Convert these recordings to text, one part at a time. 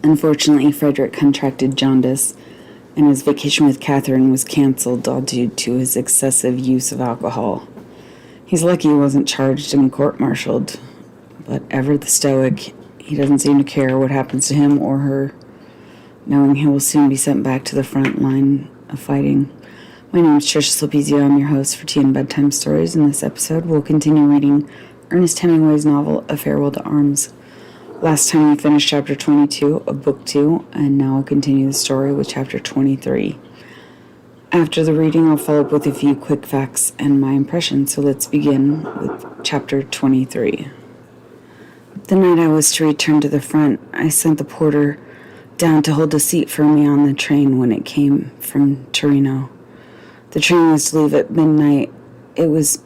Unfortunately, Frederick contracted jaundice, and his vacation with Catherine was canceled all due to his excessive use of alcohol. He's lucky he wasn't charged and court-martialed, but ever the stoic, he doesn't seem to care what happens to him or her, knowing he will soon be sent back to the front line of fighting. My name is Trisha Slapizio. I'm your host for Tea and Bedtime Stories. In this episode, we'll continue reading Ernest Hemingway's novel, A Farewell to Arms. Last time we finished chapter 22 of book 2, and now I'll continue the story with chapter 23. After the reading, I'll follow up with a few quick facts and my impressions, so let's begin with chapter 23. The night I was to return to the front, I sent the porter down to hold a seat for me on the train when it came from Torino. The train was to leave at midnight. It was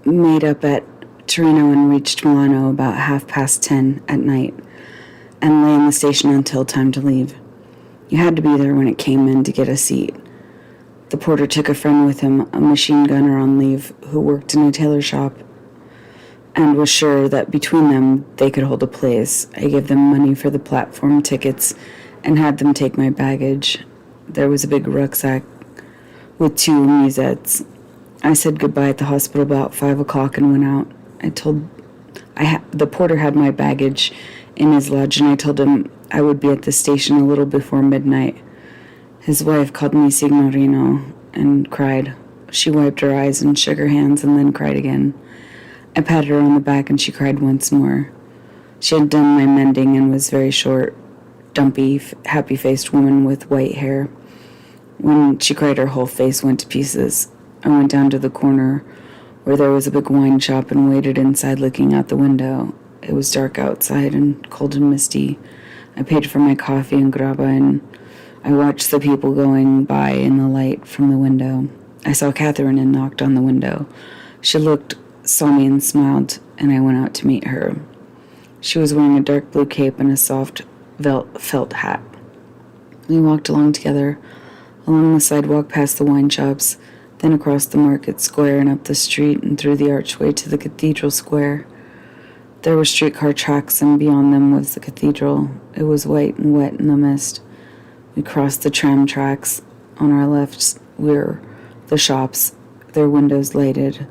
made up at Torino and reached Milano about 10:30 at night and lay in the station until time to leave. You had to be there when it came in to get a seat. The porter took a friend with him, a machine gunner on leave who worked in a tailor shop, and was sure that between them they could hold a place. I gave them money for the platform tickets and had them take my baggage. There was a big rucksack with 2 musettes. I said goodbye at the hospital about 5 o'clock and went out. The porter had my baggage in his lodge, and I told him I would be at the station a little before midnight. His wife called me Signorino and cried. She wiped her eyes and shook her hands and then cried again. I patted her on the back and she cried once more. She had done my mending and was very short, dumpy, happy-faced woman with white hair. When she cried, her whole face went to pieces. I went down to the corner where there was a big wine shop and waited inside looking out the window. It was dark outside and cold and misty. I paid for my coffee and grappa and I watched the people going by in the light from the window. I saw Catherine and knocked on the window. She saw me and smiled, and I went out to meet her. She was wearing a dark blue cape and a soft felt hat. We walked along together, along the sidewalk past the wine shops, then across the market square and up the street and through the archway to the cathedral square. There were streetcar tracks, and beyond them was the cathedral. It was white and wet in the mist. We crossed the tram tracks. On our left were the shops, their windows lighted,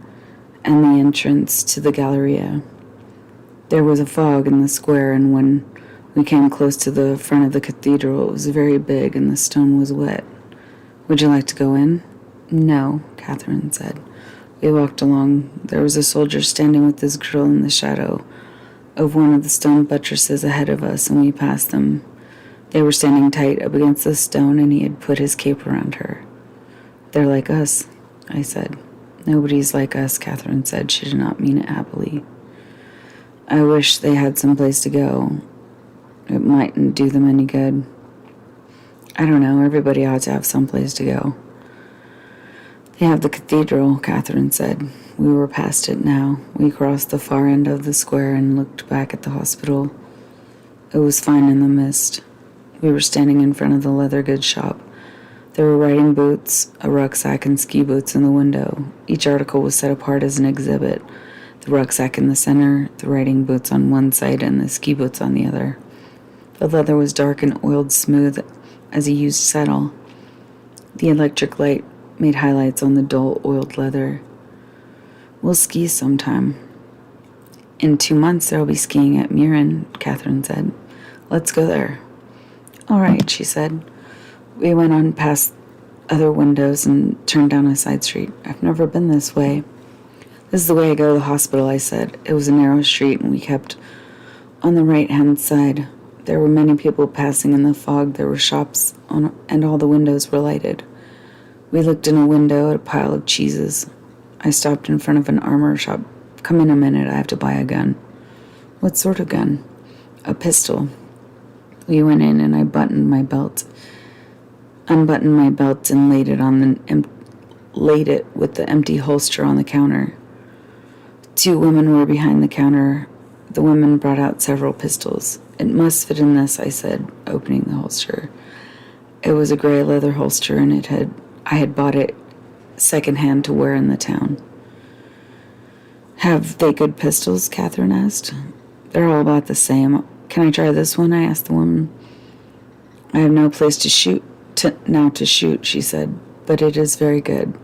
and the entrance to the Galleria. There was a fog in the square, and when we came close to the front of the cathedral, it was very big and the stone was wet. Would you like to go in? No, Catherine said. We walked along. There was a soldier standing with his grill in the shadow of one of the stone buttresses ahead of us, and we passed them. They were standing tight up against the stone, and he had put his cape around her. They're like us, I said. Nobody's like us, Catherine said. She did not mean it happily. I wish they had some place to go. It mightn't do them any good. I don't know, everybody ought to have some place to go. They have the cathedral, Catherine said. We were past it now. We crossed the far end of the square and looked back at the hospital. It was fine in the mist. We were standing in front of the leather goods shop. There were riding boots, a rucksack, and ski boots in the window. Each article was set apart as an exhibit. The rucksack in the center, the riding boots on one side, and the ski boots on the other. The leather was dark and oiled smooth as a used saddle. The electric light made highlights on the dull oiled leather. We'll ski sometime. In 2 months there'll be skiing at Murin, Catherine said. Let's go there. All right, she said. We went on past other windows and turned down a side street. I've never been this way. This is the way I go to the hospital, I said. It was a narrow street and we kept on the right-hand side. There were many people passing in the fog. There were shops and all the windows were lighted. We looked in a window at a pile of cheeses. I stopped in front of an armor shop. Come in a minute, I have to buy a gun. What sort of gun? A pistol. We went in and I unbuttoned my belt and laid it with the empty holster on the counter. 2 women were behind the counter. The women brought out several pistols. It must fit in this, I said, opening the holster. It was a gray leather holster, and I had bought it secondhand to wear in the town. Have they good pistols? Catherine asked. They're all about the same. Can I try this one? I asked the woman. I have no place to shoot, she said, but it is very good.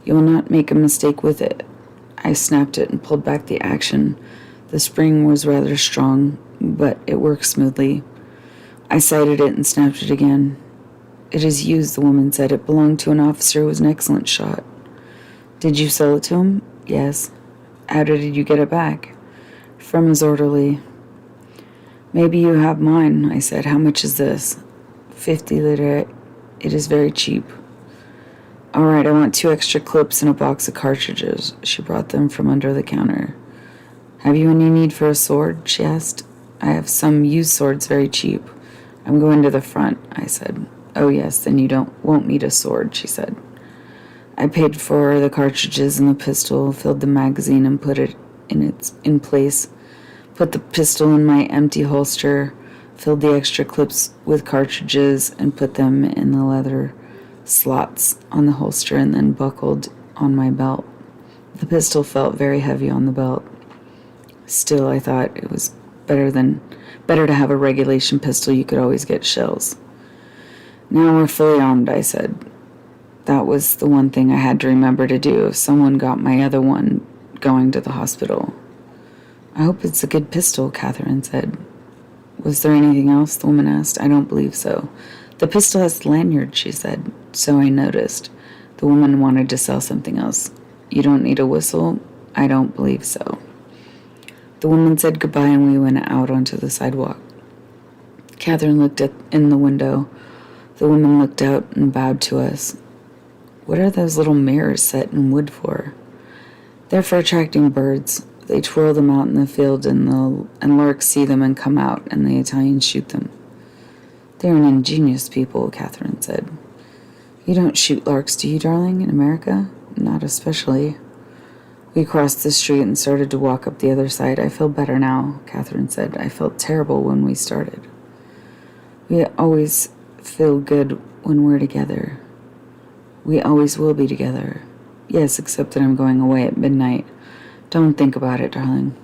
You will not make a mistake with it. I snapped it and pulled back the action. The spring was rather strong, but it worked smoothly. I sighted it and snapped it again. It is used, the woman said. It belonged to an officer who was an excellent shot. Did you sell it to him? Yes. How did you get it back? From his orderly. Maybe you have mine, I said. How much is this? 50 lire. It is very cheap. All right, I want 2 extra clips and a box of cartridges. She brought them from under the counter. Have you any need for a sword? She asked. I have some used swords very cheap. I'm going to the front, I said. Oh yes, then you won't need a sword, she said. I paid for the cartridges and the pistol, filled the magazine and put it in place, put the pistol in my empty holster, filled the extra clips with cartridges and put them in the leather slots on the holster and then buckled on my belt. The pistol felt very heavy on the belt. Still, I thought it was better to have a regulation pistol. You could always get shells. Now we're fully armed, I said. That was the one thing I had to remember to do if someone got my other one going to the hospital. I hope it's a good pistol, Catherine said. Was there anything else? The woman asked. I don't believe so. The pistol has lanyards, she said. So I noticed. The woman wanted to sell something else. You don't need a whistle? I don't believe so. The woman said goodbye and we went out onto the sidewalk. Catherine looked in the window. The woman looked out and bowed to us. What are those little mirrors set in wood for? They're for attracting birds. They twirl them out in the field and larks see them and come out and the Italians shoot them. They're an ingenious people, Catherine said. You don't shoot larks, do you, darling, in America? Not especially. We crossed the street and started to walk up the other side. I feel better now, Catherine said. I felt terrible when we started. We always feel good when we're together. We always will be together. Yes, except that I'm going away at midnight. Don't think about it, darling.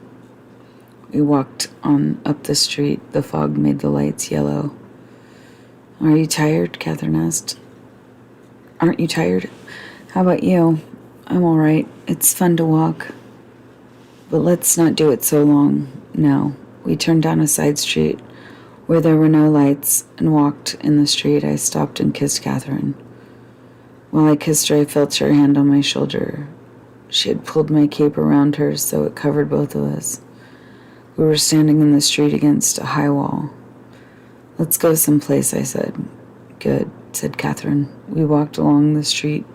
We walked on up the street. The fog made the lights yellow. Are you tired? Catherine asked. Aren't you tired? How about you? I'm all right. It's fun to walk. But let's not do it so long. No. We turned down a side street where there were no lights and walked in the street. I stopped and kissed Catherine. While I kissed her, I felt her hand on my shoulder. She had pulled my cape around her so it covered both of us. We were standing in the street against a high wall. Let's go someplace, I said. Good, said Catherine. We walked along the street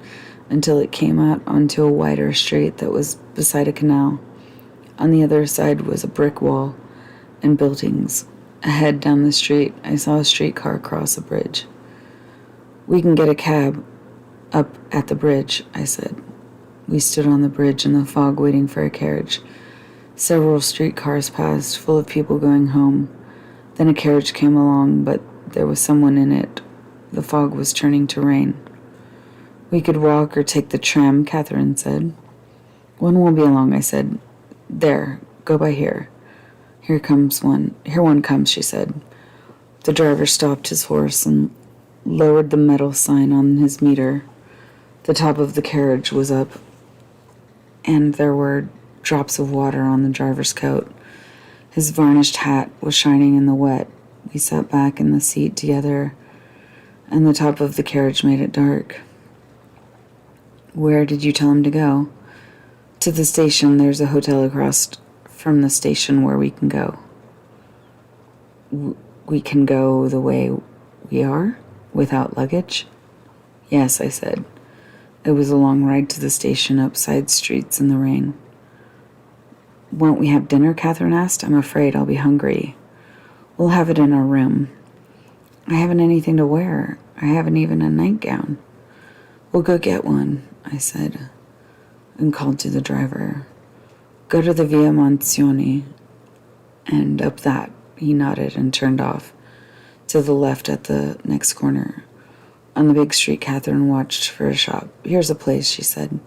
until it came out onto a wider street that was beside a canal. On the other side was a brick wall and buildings. Ahead down the street, I saw a streetcar cross a bridge. We can get a cab up at the bridge, I said. We stood on the bridge in the fog waiting for a carriage. Several streetcars passed, full of people going home. Then a carriage came along, but there was someone in it. The fog was turning to rain. We could walk or take the tram, Catherine said. One won't be long, I said. There, go by here. Here one comes, she said. The driver stopped his horse and lowered the metal sign on his meter. The top of the carriage was up, and there were drops of water on the driver's coat. His varnished hat was shining in the wet. We sat back in the seat together, and the top of the carriage made it dark. Where did you tell him to go? To the station. There's a hotel across from the station where we can go. We can go the way we are? Without luggage? Yes, I said. It was a long ride to the station up side streets in the rain. Won't we have dinner? Catherine asked. I'm afraid I'll be hungry. We'll have it in our room. I haven't anything to wear. I haven't even a nightgown. We'll go get one, I said, and called to the driver. Go to the Via Monsioni, and up that. He nodded and turned off to the left at the next corner. On the big street, Catherine watched for a shop. Here's a place, she said.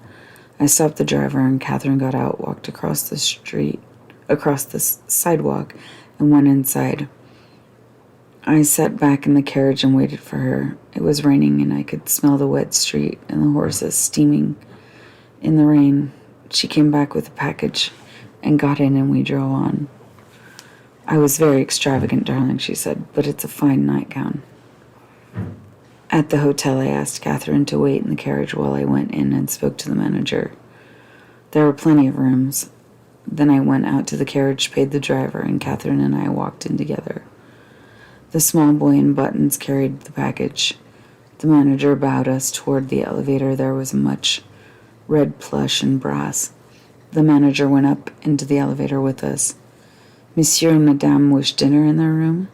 I stopped the driver, and Catherine got out, walked across the sidewalk, and went inside. I sat back in the carriage and waited for her. It was raining, and I could smell the wet street and the horses steaming in the rain. She came back with a package and got in, and we drove on. I was very extravagant, darling, she said, but it's a fine nightgown. At the hotel, I asked Catherine to wait in the carriage while I went in and spoke to the manager. There were plenty of rooms. Then I went out to the carriage, paid the driver, and Catherine and I walked in together. The small boy in buttons carried the package. The manager bowed us toward the elevator. There was much red plush and brass. The manager went up into the elevator with us. Monsieur and Madame wish dinner in their room?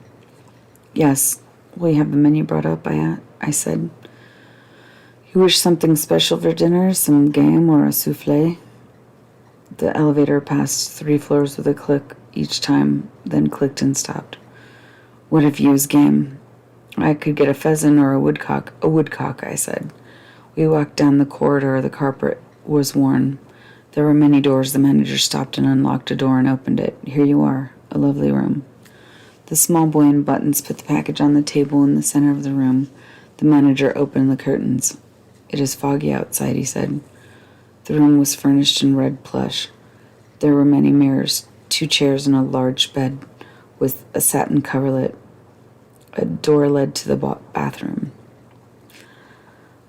Yes. Will you have the menu brought up? I said. You wish something special for dinner? Some game or a soufflé? The elevator passed 3 floors with a click each time, then clicked and stopped. What if you use game? I could get a pheasant or a woodcock. A woodcock, I said. We walked down the corridor. The carpet was worn. There were many doors. The manager stopped and unlocked a door and opened it. Here you are. A lovely room. The small boy in buttons put the package on the table in the center of the room. The manager opened the curtains. It is foggy outside, he said. The room was furnished in red plush. There were many mirrors, 2 chairs, and a large bed with a satin coverlet. A door led to the bathroom.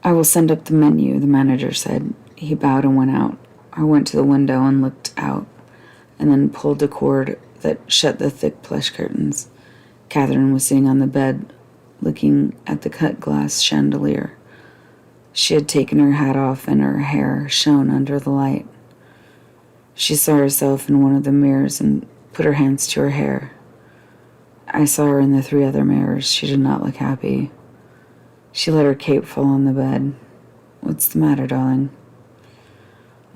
I will send up the menu, the manager said. He bowed and went out. I went to the window and looked out, and then pulled a cord that shut the thick plush curtains. Catherine was sitting on the bed, looking at the cut glass chandelier. She had taken her hat off, and her hair shone under the light. She saw herself in one of the mirrors and put her hands to her hair. I saw her in the 3 other mirrors. She did not look happy. She let her cape fall on the bed. What's the matter, darling?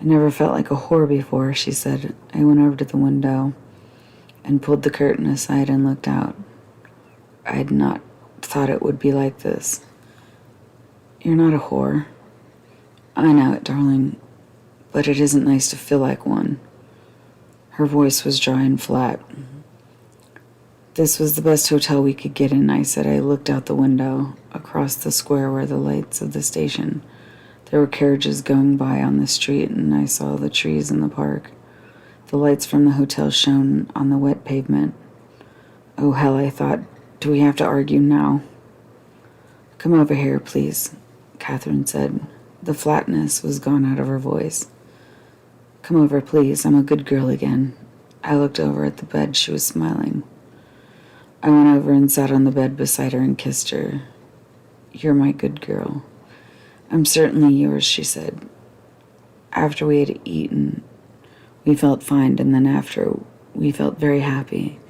I never felt like a whore before, she said. I went over to the window and pulled the curtain aside and looked out. I had not thought it would be like this. You're not a whore. I know it, darling, but it isn't nice to feel like one. Her voice was dry and flat. This was the best hotel we could get in, I said. I looked out the window, across the square where the lights of the station. There were carriages going by on the street, and I saw the trees in the park. The lights from the hotel shone on the wet pavement. Oh, hell, I thought, do we have to argue now? Come over here, please, Catherine said. The flatness was gone out of her voice. Come over, please. I'm a good girl again. I looked over at the bed. She was smiling. I went over and sat on the bed beside her and kissed her. You're my good girl. I'm certainly yours, she said. After we had eaten, we felt fine, and then after, we felt very happy.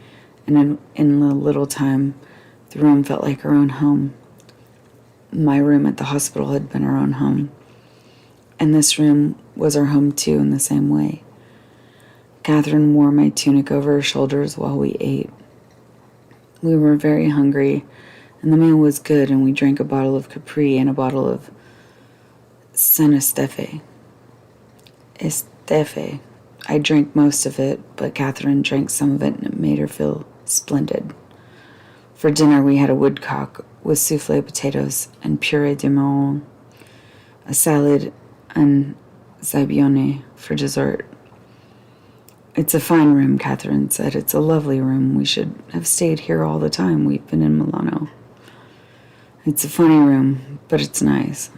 And in a little time, the room felt like our own home. My room at the hospital had been our own home. And this room was our home, too, in the same way. Catherine wore my tunic over her shoulders while we ate. We were very hungry, and the meal was good, and we drank a bottle of Capri and a bottle of San Estefe. I drank most of it, but Catherine drank some of it, and it made her feel splendid. For dinner, we had a woodcock with soufflé potatoes and purée de marron, a salad, and zabione for dessert. It's a fine room, Catherine said. It's a lovely room. We should have stayed here all the time. We've been in Milano. It's a funny room, but it's nice.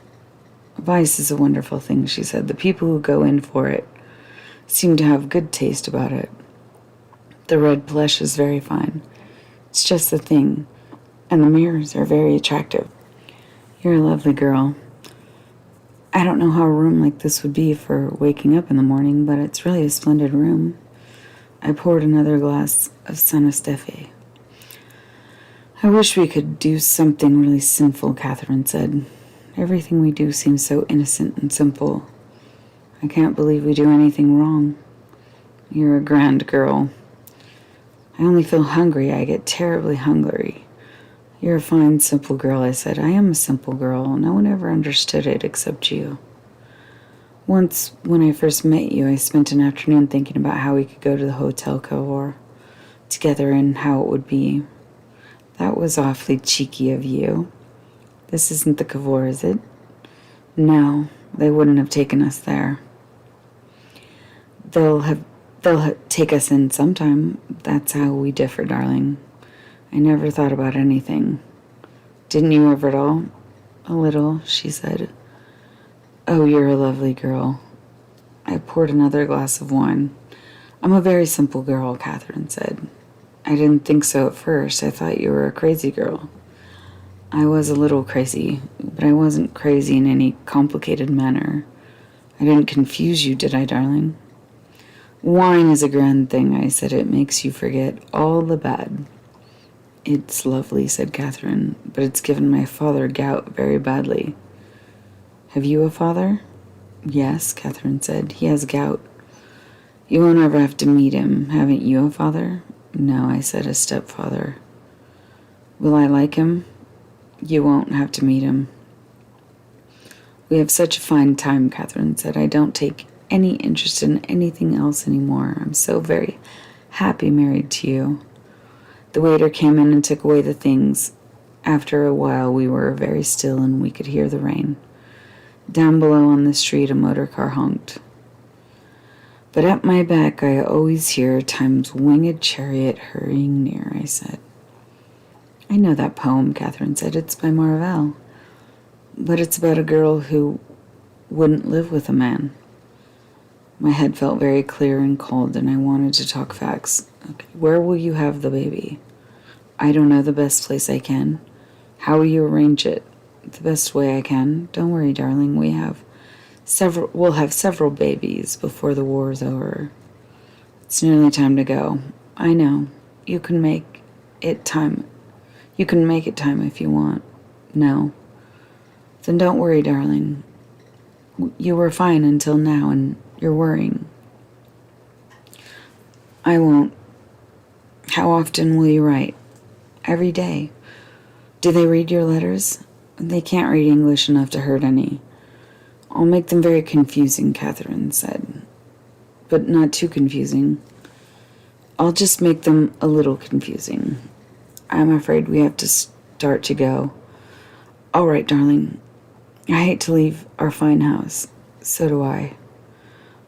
Vice is a wonderful thing, she said. The people who go in for it seem to have good taste about it. The red plush is very fine. It's just the thing. And the mirrors are very attractive. You're a lovely girl. I don't know how a room like this would be for waking up in the morning, but it's really a splendid room. I poured another glass of San Estefe. I wish we could do something really sinful, Catherine said. Everything we do seems so innocent and simple. I can't believe we do anything wrong. You're a grand girl. I only feel hungry. I get terribly hungry. You're a fine, simple girl, I said. I am a simple girl. No one ever understood it except you. Once, when I first met you, I spent an afternoon thinking about how we could go to the Hotel Cavour together and how it would be. That was awfully cheeky of you. This isn't the Cavour, is it? No, they wouldn't have taken us there. They'll take us in sometime. That's how we differ, darling. I never thought about anything. Didn't you ever at all? A little, she said. Oh, you're a lovely girl. I poured another glass of wine. I'm a very simple girl, Catherine said. I didn't think so at first. I thought you were a crazy girl. I was a little crazy, but I wasn't crazy in any complicated manner. I didn't confuse you, did I, darling? Wine is a grand thing, I said. It makes you forget all the bad. It's lovely, said Catherine, but it's given my father gout very badly. Have you a father? Yes, Catherine said. He has gout. You won't ever have to meet him. Haven't you a father? No, I said, a stepfather. Will I like him? You won't have to meet him. We have such a fine time, Catherine said. I don't take any interest in anything else anymore. I'm so very happy married to you. The waiter came in and took away the things. After a while, we were very still and we could hear the rain. Down below on the street, a motor car honked. But at my back, I always hear time's winged chariot hurrying near, I said. I know that poem, Catherine said. It's by Marvell. But it's about a girl who wouldn't live with a man. My head felt very clear and cold, and I wanted to talk facts. Okay, where will you have the baby? I don't know, the best place I can. How will you arrange it? The best way I can. Don't worry, darling. We'll have several babies before the war is over. It's nearly time to go. I know. You can make it time. You can make it time if you want. No. Then don't worry, darling. You were fine until now, and you're worrying. I won't. How often will you write? Every day. Do they read your letters? They can't read English enough to hurt any. I'll make them very confusing, Catherine said. But not too confusing. I'll just make them a little confusing. I'm afraid we have to start to go. All right, darling. I hate to leave our fine house. So do I.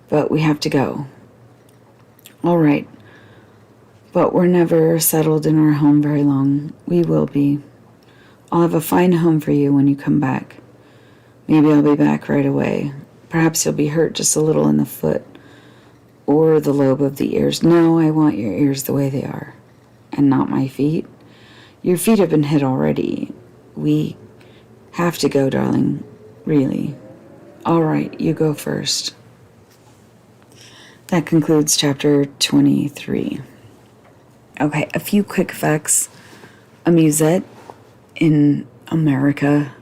But we have to go. All right. But we're never settled in our home very long. We will be. I'll have a fine home for you when you come back. Maybe I'll be back right away. Perhaps you'll be hurt just a little in the foot or the lobe of the ears. No, I want your ears the way they are, and not my feet. Your feet have been hit already. We have to go, darling. Really. All right, you go first. That concludes chapter 23. Okay, a few quick facts. A musette in America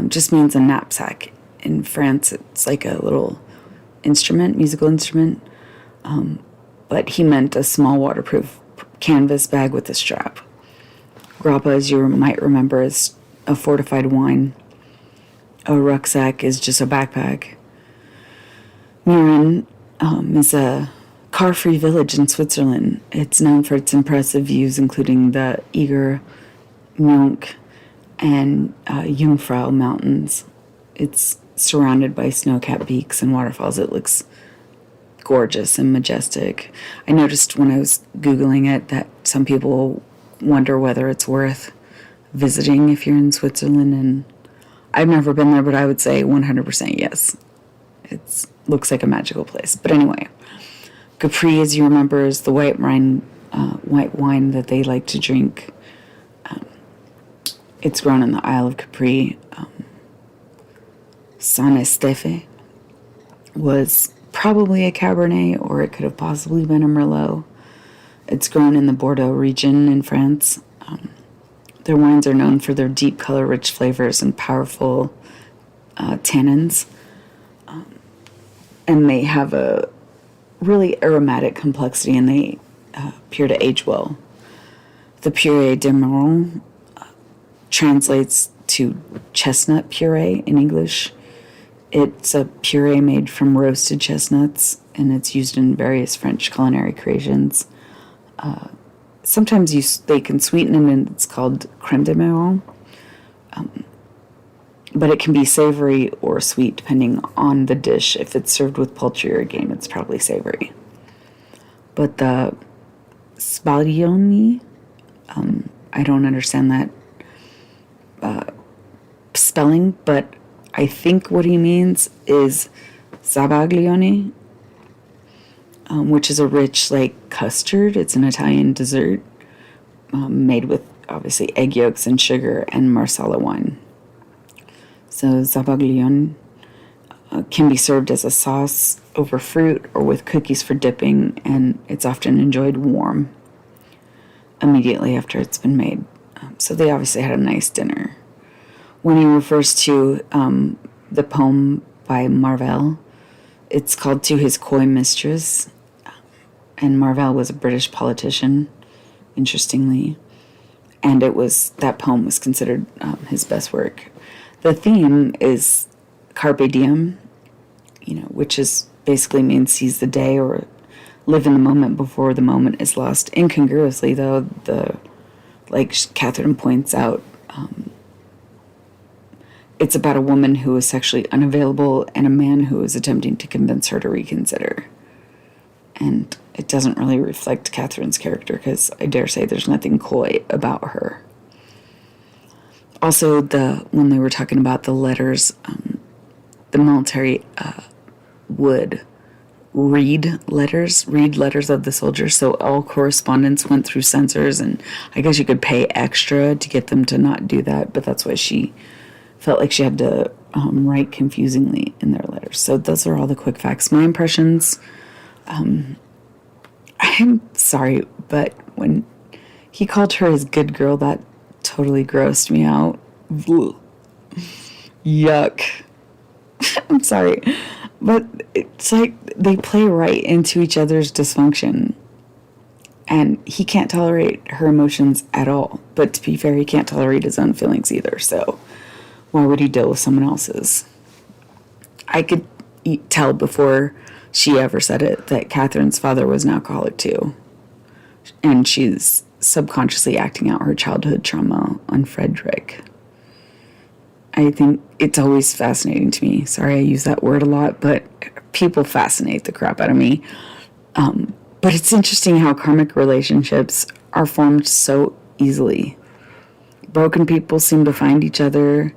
just means a knapsack. In France, it's like a little instrument, musical instrument. But he meant a small waterproof canvas bag with a strap. Grappa, as you might remember, is a fortified wine. A rucksack is just a backpack. Miren is a car-free village in Switzerland. It's known for its impressive views, including the Eger, Mönch, and Jungfrau mountains. It's surrounded by snow-capped peaks and waterfalls. It looks gorgeous and majestic. I noticed when I was Googling it that some people wonder whether it's worth visiting if you're in Switzerland, and I've never been there, but I would say 100% yes. It looks like a magical place. But anyway, Capri, as you remember, is the white wine that they like to drink. It's grown in the Isle of Capri. San Estefe was probably a Cabernet, or it could have possibly been a Merlot. It's grown in the Bordeaux region in France. Their wines are known for their deep color, rich flavors, and powerful tannins. And they have a really aromatic complexity, and they appear to age well. The puree de marron translates to chestnut puree in English. It's a puree made from roasted chestnuts, and it's used in various French culinary creations. sometimes they can sweeten it, and it's called creme de marron. But it can be savory or sweet depending on the dish. If it's served with poultry or game, it's probably savory. But the sbaglioni, I don't understand that spelling, but I think what he means is zabaglione, which is a rich, like, custard. It's an Italian dessert made with, obviously, egg yolks and sugar and marsala wine. So zabaglione can be served as a sauce over fruit or with cookies for dipping, and it's often enjoyed warm immediately after it's been made. So they obviously had a nice dinner. When he refers to the poem by Marvell, it's called To His Coy Mistress, and Marvell was a British politician, interestingly, and that poem was considered his best work. The theme is carpe diem, which is basically means seize the day or live in the moment before the moment is lost. Incongruously, though, like Catherine points out, it's about a woman who is sexually unavailable and a man who is attempting to convince her to reconsider. And it doesn't really reflect Catherine's character, because I dare say there's nothing coy about her. Also, when they were talking about the letters, the military would read letters of the soldiers, so all correspondence went through censors, and I guess you could pay extra to get them to not do that, but that's why she felt like she had to write confusingly in their letters. So those are all the quick facts. My impressions, I'm sorry, but when he called her his good girl, that totally grossed me out. Yuck. I'm sorry. But it's like they play right into each other's dysfunction. And he can't tolerate her emotions at all. But to be fair, he can't tolerate his own feelings either. So why would he deal with someone else's? I could tell before she ever said it that Catherine's father was an alcoholic too. And she's subconsciously acting out her childhood trauma on Frederick. I think it's always fascinating to me. Sorry I use that word a lot, but people fascinate the crap out of me. But it's interesting how karmic relationships are formed so easily. Broken people seem to find each other,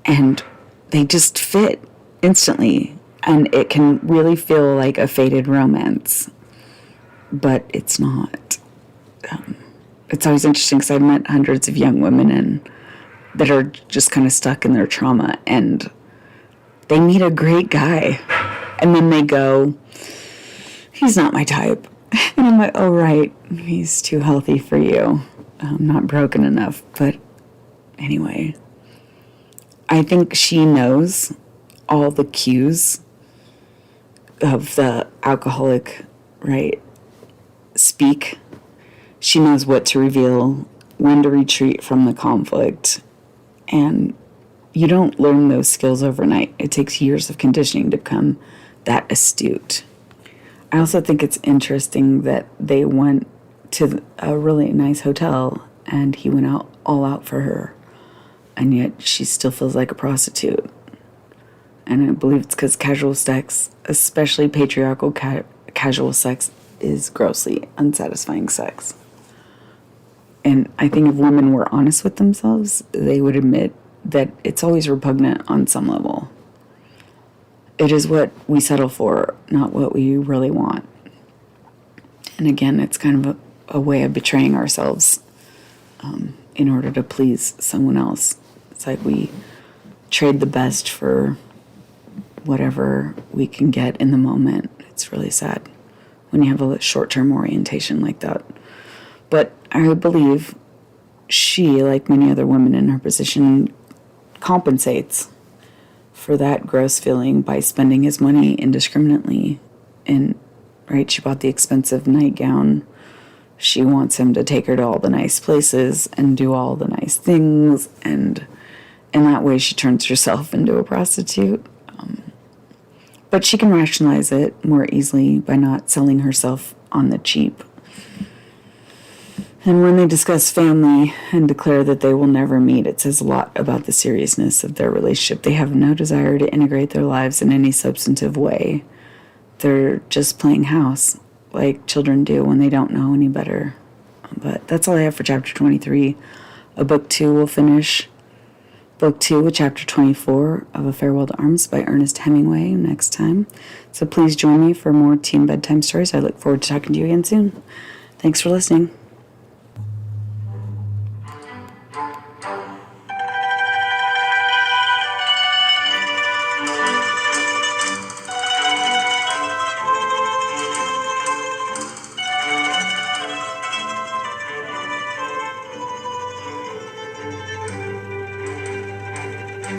and they just fit instantly. And it can really feel like a fated romance, but it's not. It's always interesting because I've met hundreds of young women that are just kind of stuck in their trauma, and they meet a great guy, and then they go, he's not my type. And I'm like, oh, right, he's too healthy for you. Not broken enough. But anyway, I think she knows all the cues of the alcoholic, right, speak. She knows what to reveal, when to retreat from the conflict. And you don't learn those skills overnight. It takes years of conditioning to become that astute. I also think it's interesting that they went to a really nice hotel and he went all out for her. And yet she still feels like a prostitute. And I believe it's because casual sex, especially patriarchal casual sex, is grossly unsatisfying sex. And I think if women were honest with themselves, they would admit that it's always repugnant on some level. It is what we settle for, not what we really want. And again, it's kind of a way of betraying ourselves in order to please someone else. It's like we trade the best for whatever we can get in the moment. It's really sad when you have a short-term orientation like that. But I believe she, like many other women in her position, compensates for that gross feeling by spending his money indiscriminately. And, right, she bought the expensive nightgown. She wants him to take her to all the nice places and do all the nice things. And in that way, she turns herself into a prostitute. But she can rationalize it more easily by not selling herself on the cheap. And when they discuss family and declare that they will never meet, it says a lot about the seriousness of their relationship. They have no desire to integrate their lives in any substantive way. They're just playing house, like children do when they don't know any better. But that's all I have for chapter 23. Book 2 will finish Book 2 with chapter 24 of A Farewell to Arms by Ernest Hemingway next time. So please join me for more teen bedtime stories. I look forward to talking to you again soon. Thanks for listening.